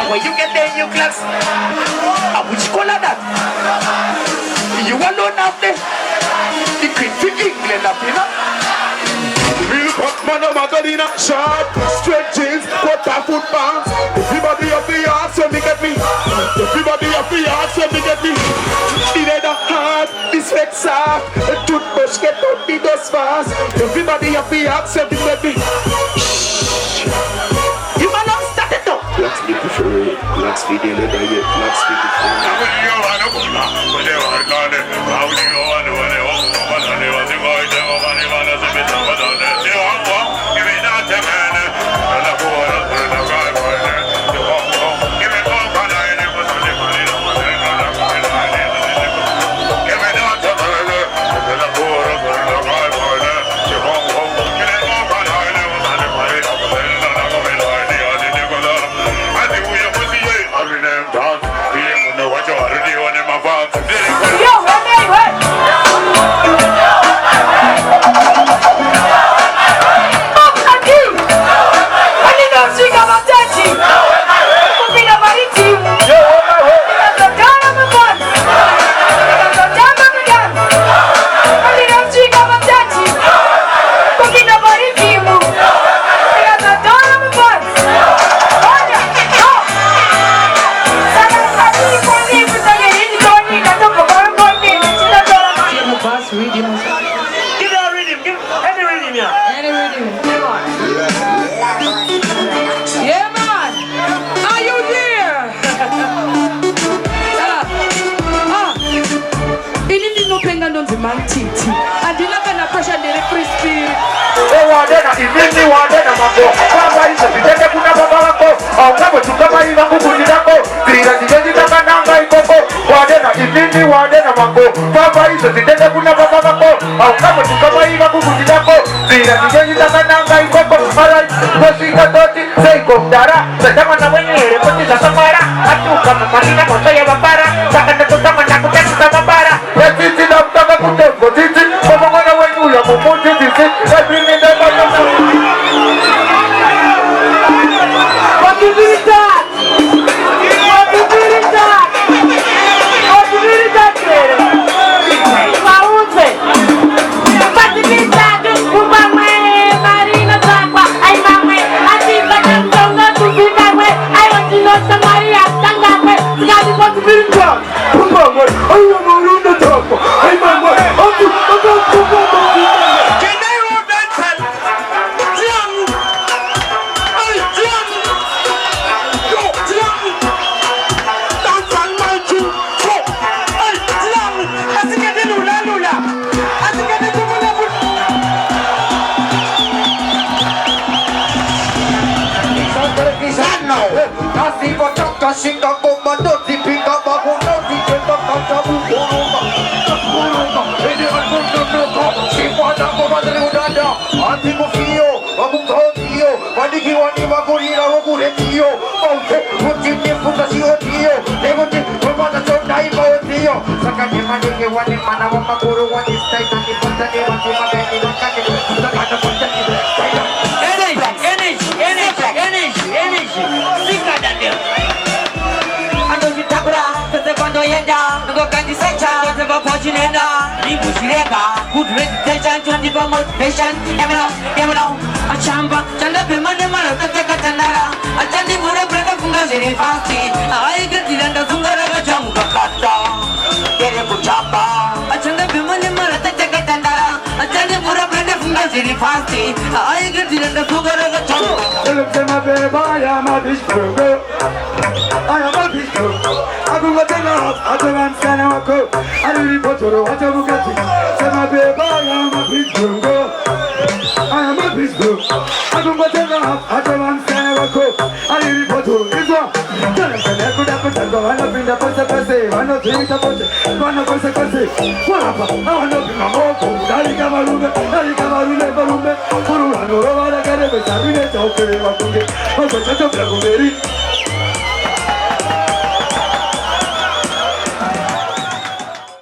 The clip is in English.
When you get there in your class, which color that? You alone out there. The queen for England up, you know. Real pop man of Magdalena, sharp, straight jeans, quarter foot pants. Everybody up the ass when me get me. Everybody up the ass when me get me. The leather hard, this flex soft. The toothbrush get out the dust fast. Everybody up the ass when me get me. You man not start it up. Let's be the free. Let's be the leather yet. Let's be the free. Yo, wait. man titi. And the love and pressure and the free spirit. Wadena imini wadena mambo Baba hizo zitende kuna baba wako Aungamo tukama hiva kukuni lako Tira zijenzi taka nanga ikoko Wadena imini wadena mambo Baba hizo zitende kuna baba wako Aungamo tukama hiva kukuni lako Tira zijenzi taka nanga ikoko Alright, wasika toti Seiko mdara Sedama na wenyere Poti za samara Atuka mamalina kosa ya babara Sakanda tutama na kutaki sa babara Ya titi na mtaka kutengo titi Baba mwana wenyu ya mumuti titi Every minute Shinga goma noti pinga babu noti jenda kanta bukuruma Ede albundo nuko Shimwana goma dali udanda Anti mufio Wakumtotio Waniki wani wakurira wakure tiyo Maute Mutini futa siyo tiyo Leguti Kumana sonda ima otio Sakani manike wani mana wamakuru wani stay Nani pantani wani mabeni wakani Sakana pantani Energy Sika Daniel Quando yenda, nugo kanji secha, never fortunate. Ibu shireka, good reputation, 24 motivation. Emelo, a chamba, chanda pemane mara, teka chandara. A chandi mura breka funga zeri fasti. I get the end of funga raga jamuka kata. Kere kuchamba. A chanda pemane mara, teka chandara. A chandi mura breka funga zeri fasti. I get the end of funga raga jamuka. Look at my baby, I am a bitch girl. I am a bitch girl. I don't understand how I go. I don't need to know what I'm getting. Say my baby, I am a big girl. I am a big girl. I don't understand how I go. I need to know this one. Tell them that I could have put them on up in the first person. I know to eat a bunch. One of us a person. What up? I want to be my mom. Dari Kamarume, Puru, I know what I got. I'm going to talk to you. I'm going to talk to you.